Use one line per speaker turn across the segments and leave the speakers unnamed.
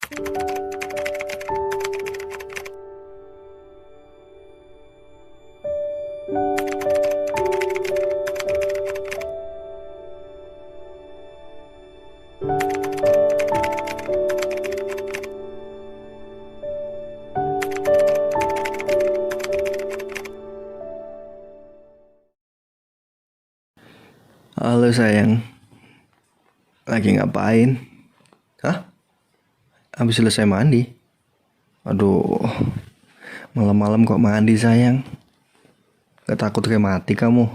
Halo sayang, lagi ngapain? Hah? Habis selesai mandi? Aduh, malam-malam kok mandi sayang? Gak takut kayak mati kamu?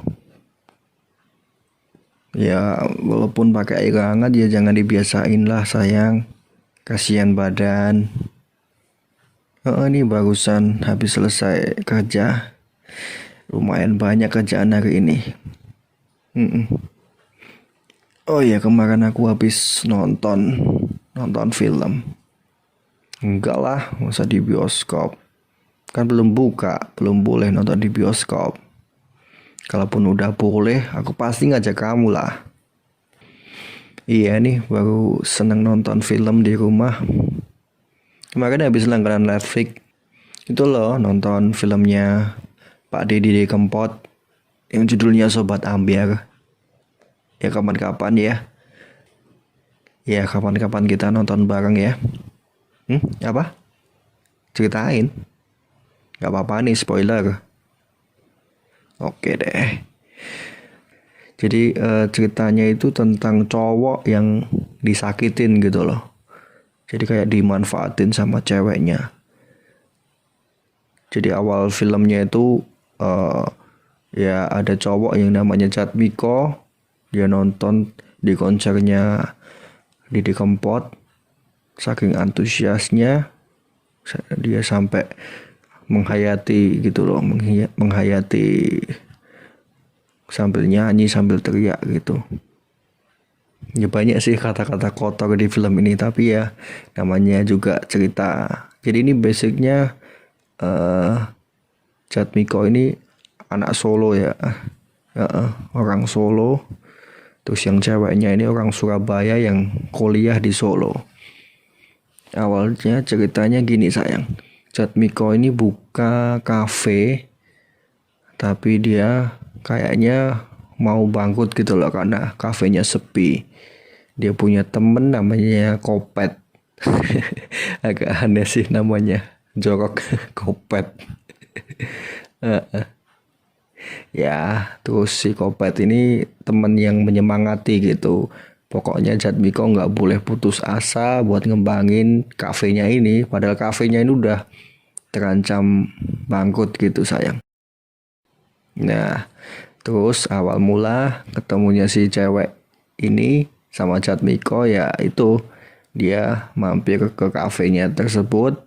Ya, walaupun pakai air hangat ya jangan dibiasain lah sayang. Kasihan badan. Oh, ini barusan habis selesai kerja. Lumayan banyak kerjaan hari ini. Oh iya, kemarin aku habis nonton film. Enggak lah, masa di bioskop. Kan belum buka, belum boleh nonton di bioskop. Kalaupun udah boleh, aku pasti ngajak kamu lah. Iya nih, baru seneng nonton film di rumah. Kemarin habis langganan Netflix. Itu loh, nonton filmnya Pak Deddy Kempot yang judulnya Sobat Ambyar. Ya kapan-kapan ya. Ya kapan-kapan kita nonton bareng ya. Apa? Ceritain. Gak apa-apa nih spoiler. Oke deh. Jadi ceritanya itu tentang cowok yang disakitin gitu loh. Jadi kayak dimanfaatin sama ceweknya. Jadi awal filmnya itu ya ada cowok yang namanya Jatmiko. Dia nonton di konsernya Didi Kempot. Saking antusiasnya dia sampai menghayati gitu loh, menghayati sambil nyanyi sambil teriak gitu. Ya banyak sih kata-kata kotor di film ini, tapi ya namanya juga cerita. Jadi ini basicnya Jatmiko ini anak Solo ya, orang Solo. Terus yang ceweknya ini orang Surabaya yang kuliah di Solo. Awalnya ceritanya gini sayang. Jatmiko ini buka kafe, tapi dia kayaknya mau bangkrut gitu loh karena kafenya sepi. Dia punya temen namanya Kopet. Agak aneh sih namanya, jorok. Kopet. Ya, terus si Kopet ini temen yang menyemangati gitu. Pokoknya Jatmiko nggak boleh putus asa buat ngembangin kafenya ini. Padahal kafenya ini udah terancam bangkrut gitu sayang. Nah, terus awal mula ketemunya si cewek ini sama Jatmiko ya itu. Dia mampir ke kafenya tersebut.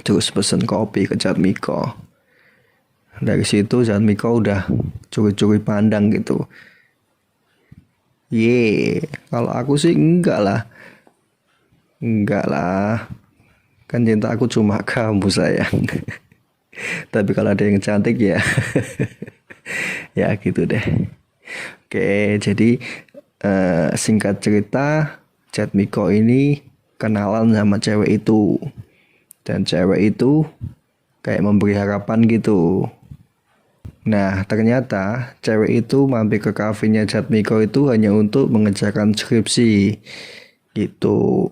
Terus pesen kopi ke Jatmiko. Dari situ Jatmiko udah curi-curi pandang gitu. Kalau aku sih enggak lah. Kan cinta aku cuma kamu sayang. Tapi kalau ada yang cantik ya ya gitu deh. Oke, jadi singkat cerita Jatmiko ini kenalan sama cewek itu. Dan cewek itu kayak memberi harapan gitu. Nah, ternyata cewek itu mampir ke kafenya Jatmiko itu hanya untuk mengerjakan skripsi gitu.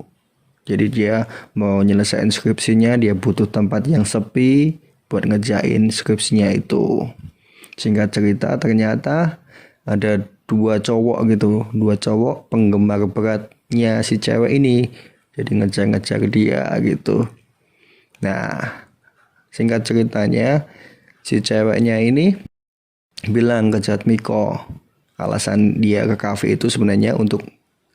Jadi dia mau nyelesain skripsinya, dia butuh tempat yang sepi buat ngerjain skripsinya itu. Singkat cerita ternyata ada dua cowok gitu, dua cowok penggemar beratnya si cewek ini. Jadi ngejar-ngejar dia gitu. Nah, singkat ceritanya si ceweknya ini bilang ke Jatmiko alasan dia ke kafe itu sebenarnya untuk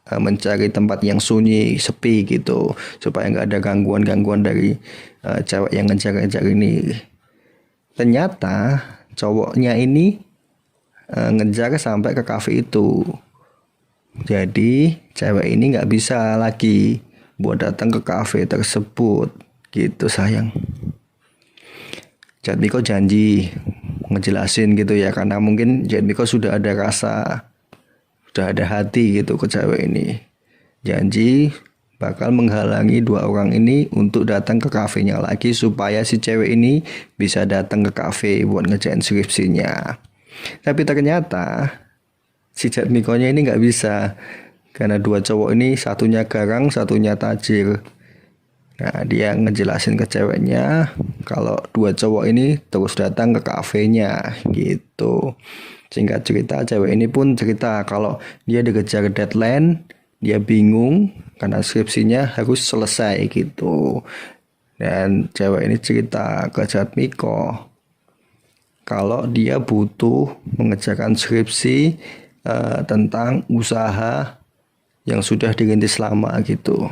mencari tempat yang sunyi, sepi gitu, supaya nggak ada gangguan-gangguan dari cewek yang ngejar-ngejar ini. Ternyata cowoknya ini ngejar sampai ke kafe itu. Jadi cewek ini nggak bisa lagi buat datang ke kafe tersebut gitu sayang. Jatmiko janji ngejelasin gitu ya, karena mungkin Jatmiko sudah ada rasa, sudah ada hati gitu ke cewek ini. Janji bakal menghalangi dua orang ini untuk datang ke kafenya lagi supaya si cewek ini bisa datang ke kafe buat ngerjain skripsinya. Tapi ternyata si Jatmiko-nya ini nggak bisa karena dua cowok ini satunya garang, satunya tajir. Nah, dia ngejelasin ke ceweknya kalau dua cowok ini terus datang ke kafenya gitu. Singkat cerita, cewek ini pun cerita kalau dia dikejar deadline, dia bingung karena skripsinya harus selesai gitu. Dan cewek ini cerita ke Jatmiko kalau dia butuh mengerjakan skripsi tentang usaha yang sudah dirintis lama gitu.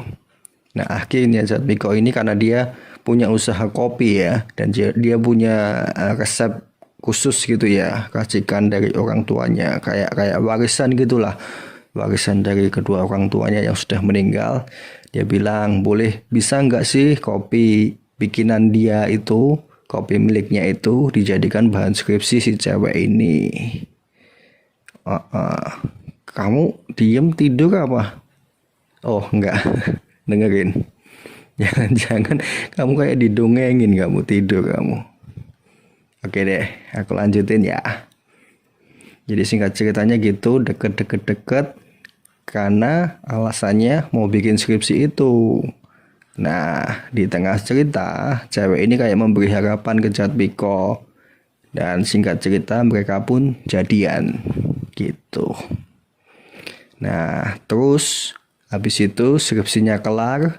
Nah, akhirnya Jatmiko ini karena dia punya usaha kopi ya, dan dia punya resep khusus gitu ya, racikan dari orang tuanya, kayak warisan gitulah, warisan dari kedua orang tuanya yang sudah meninggal. Dia bilang, bisa nggak sih kopi bikinan dia itu, kopi miliknya itu dijadikan bahan skripsi si cewek ini. Kamu diem tidur apa? Oh enggak, dengerin. Jangan kamu kayak didongengin, kamu tidur kamu. Oke deh, aku lanjutin ya. Jadi singkat ceritanya gitu, deket karena alasannya mau bikin skripsi itu. Nah, di tengah cerita, cewek ini kayak memberi harapan ke Jatmiko. Dan singkat cerita mereka pun jadian gitu. Nah, terus habis itu skripsinya kelar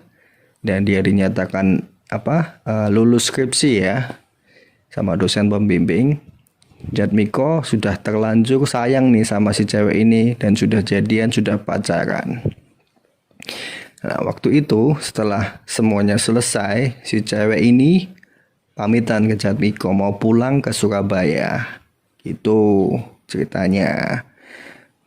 dan dia dinyatakan lulus skripsi ya sama dosen pembimbing. Jatmiko sudah terlanjur sayang nih sama si cewek ini dan sudah jadian, sudah pacaran. Nah, waktu itu setelah semuanya selesai, si cewek ini pamitan ke Jatmiko mau pulang ke Surabaya. Itu ceritanya.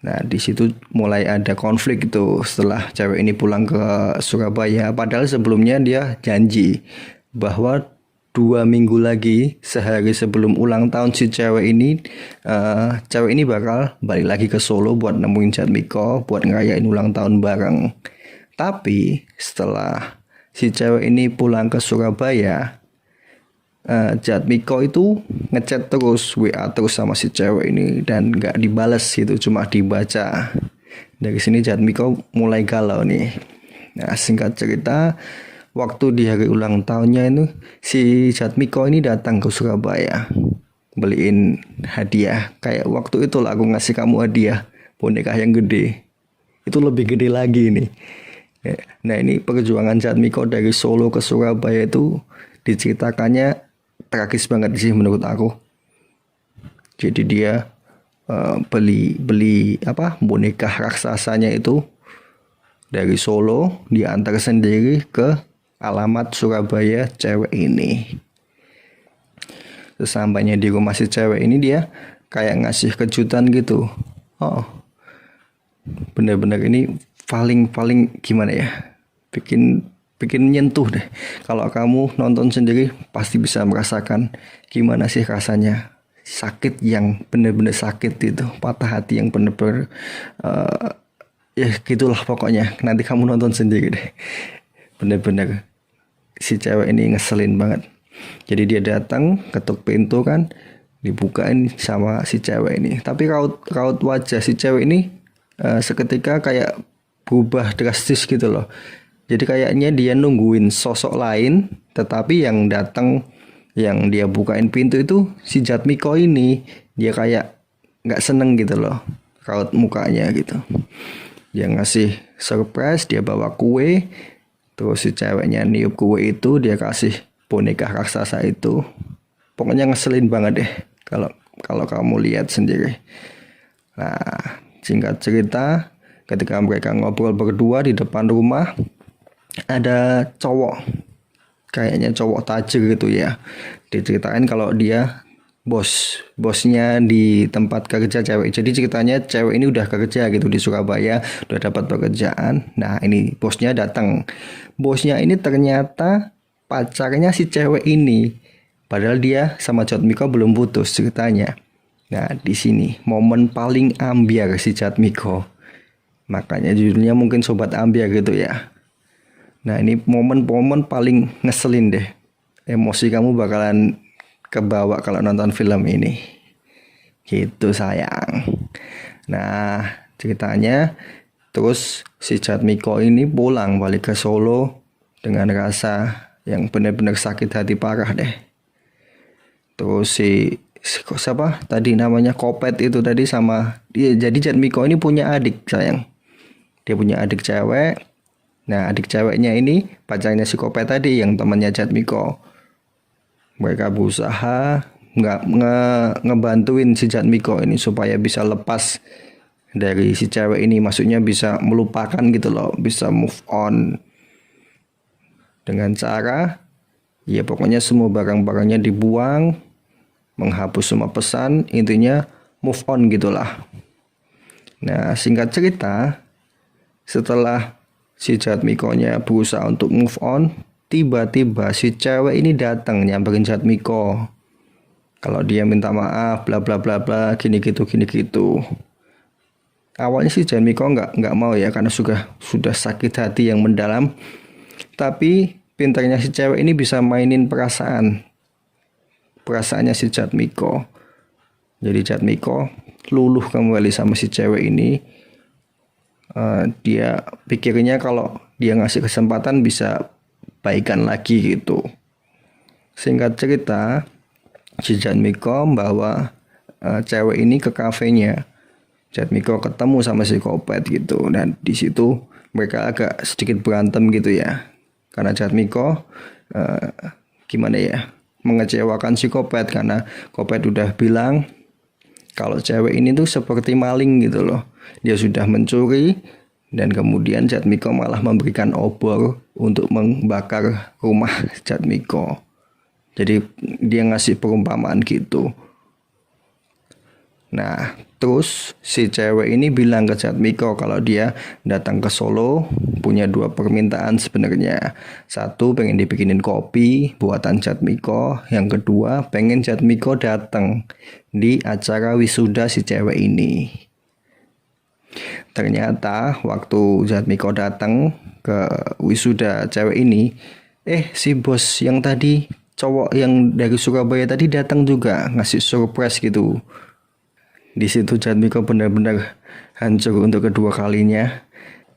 Nah, di situ mulai ada konflik itu setelah cewek ini pulang ke Surabaya. Padahal sebelumnya dia janji bahwa 2 minggu lagi, sehari sebelum ulang tahun si cewek ini bakal balik lagi ke Solo buat nemuin Jatmiko buat ngerayain ulang tahun bareng. Tapi setelah si cewek ini pulang ke Surabaya, Jatmiko itu ngechat terus, WA terus sama si cewek ini dan gak dibales gitu, cuma dibaca. Dari sini Jatmiko mulai galau nih. Nah, singkat cerita, waktu di hari ulang tahunnya itu si Jatmiko ini datang ke Surabaya beliin hadiah. Kayak waktu itu lah aku ngasih kamu hadiah boneka yang gede, itu lebih gede lagi nih. Nah, ini perjuangan Jatmiko dari Solo ke Surabaya itu diceritakannya tragis banget sih menurut aku. Jadi dia beli boneka raksasanya itu dari Solo, diantar sendiri ke alamat Surabaya cewek ini. Sesampainya di rumah si cewek ini, dia kayak ngasih kejutan gitu. Oh, bener-bener ini paling gimana ya, bikin nyentuh deh. Kalau kamu nonton sendiri pasti bisa merasakan gimana sih rasanya sakit yang bener-bener sakit itu, patah hati yang bener-bener ya gitulah pokoknya. Nanti kamu nonton sendiri deh. Bener-bener si cewek ini ngeselin banget. Jadi dia datang, ketuk pintu kan, dibukain sama si cewek ini. Tapi raut wajah si cewek ini seketika kayak berubah drastis gitu loh. Jadi kayaknya dia nungguin sosok lain, tetapi yang datang, yang dia bukain pintu itu si Jatmiko ini. Dia kayak nggak seneng gitu loh, raut mukanya gitu. Dia ngasih surprise, dia bawa kue, terus si ceweknya niup kue itu, dia kasih boneka raksasa itu. Pokoknya ngeselin banget deh kalau kamu lihat sendiri. Nah, singkat cerita, ketika mereka ngobrol berdua di depan rumah, ada cowok, kayaknya cowok tajir gitu ya. Diceritain kalau dia bosnya di tempat kerja cewek. Jadi ceritanya cewek ini udah kerja gitu di Surabaya, udah dapat pekerjaan. Nah, ini bosnya datang. Bosnya ini ternyata pacarnya si cewek ini. Padahal dia sama Jatmiko belum putus ceritanya. Nah, di sini momen paling ambiar si Jatmiko. Makanya judulnya mungkin Sobat Ambiar gitu ya. Nah ini momen-momen paling ngeselin deh. Emosi kamu bakalan kebawa kalau nonton film ini. Gitu sayang. Nah ceritanya terus si Jatmiko ini pulang balik ke Solo dengan rasa yang benar-benar sakit hati parah deh. Terus siapa tadi namanya Kopet itu tadi sama dia. Jadi Jatmiko ini punya adik sayang. Dia punya adik cewek. Nah adik ceweknya ini pacarnya si Kopet tadi yang temannya Jatmiko. Mereka berusaha ngebantuin si Jatmiko ini supaya bisa lepas dari si cewek ini, maksudnya bisa melupakan gitu loh, bisa move on dengan cara ya pokoknya semua barang-barangnya dibuang, menghapus semua pesan, intinya move on gitulah. Nah singkat cerita, setelah si Jatmiko-nya berusaha untuk move on, tiba-tiba si cewek ini datang nyamperin Jatmiko. Kalau dia minta maaf, bla bla bla bla, gini gitu. Awalnya si Jatmiko nggak mau ya, karena sudah sakit hati yang mendalam. Tapi pintarnya si cewek ini bisa mainin perasaannya si Jatmiko. Jadi Jatmiko luluh kembali sama si cewek ini. Dia pikirnya kalau dia ngasih kesempatan bisa baikan lagi gitu. Singkat cerita, si Jatmiko membawa cewek ini ke kafenya. Jatmiko ketemu sama si Kopet gitu, dan di situ mereka agak sedikit berantem gitu ya, karena Jatmiko gimana ya, mengecewakan si Kopet karena Kopet udah bilang kalau cewek ini tuh seperti maling gitu loh. Dia sudah mencuri dan kemudian Jatmiko malah memberikan obor untuk membakar rumah Jatmiko. Jadi dia ngasih perumpamaan gitu. Nah terus si cewek ini bilang ke Jatmiko kalau dia datang ke Solo punya 2 permintaan sebenarnya. Satu, pengen dibikinin kopi buatan Jatmiko. Yang kedua, pengen Jatmiko datang di acara wisuda si cewek ini. Ternyata waktu Jatmiko datang ke wisuda cewek ini, si bos yang tadi, cowok yang dari Surabaya tadi datang juga ngasih surprise gitu. Di situ Jatmiko benar-benar hancur untuk kedua kalinya.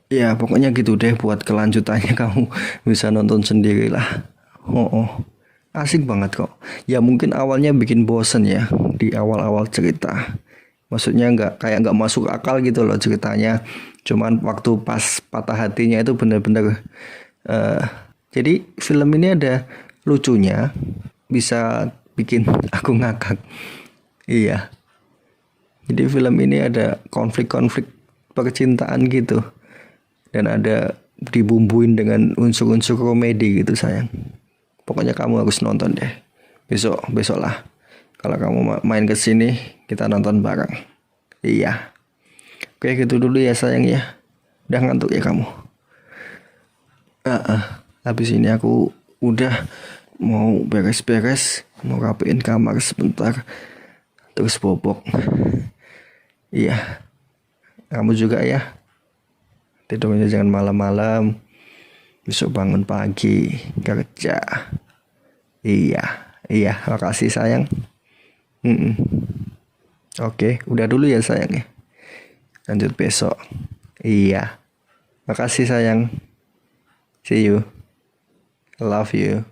Ya pokoknya gitu deh, buat kelanjutannya kamu bisa nonton sendirilah. Asik banget kok. Ya mungkin awalnya bikin bosen ya di awal-awal cerita. Maksudnya nggak masuk akal gitu loh ceritanya. Cuman waktu pas patah hatinya itu benar-benar jadi film ini ada lucunya, bisa bikin aku ngakak. Iya. Jadi film ini ada konflik-konflik percintaan gitu. Dan ada dibumbuin dengan unsur-unsur komedi gitu sayang. Pokoknya kamu harus nonton deh. Besok lah. Kalau kamu main ke sini, kita nonton bareng. Iya. Oke, gitu dulu ya sayang ya. Udah ngantuk ya kamu? Habis ini aku udah mau beres-beres, mau rapiin kamar sebentar, terus bobok. Iya. Kamu juga ya. Tidurnya jangan malam-malam. Besok bangun pagi kerja. Iya, makasih sayang. Oke, udah dulu ya sayang ya. Lanjut besok. Iya. Makasih sayang. See you. Love you.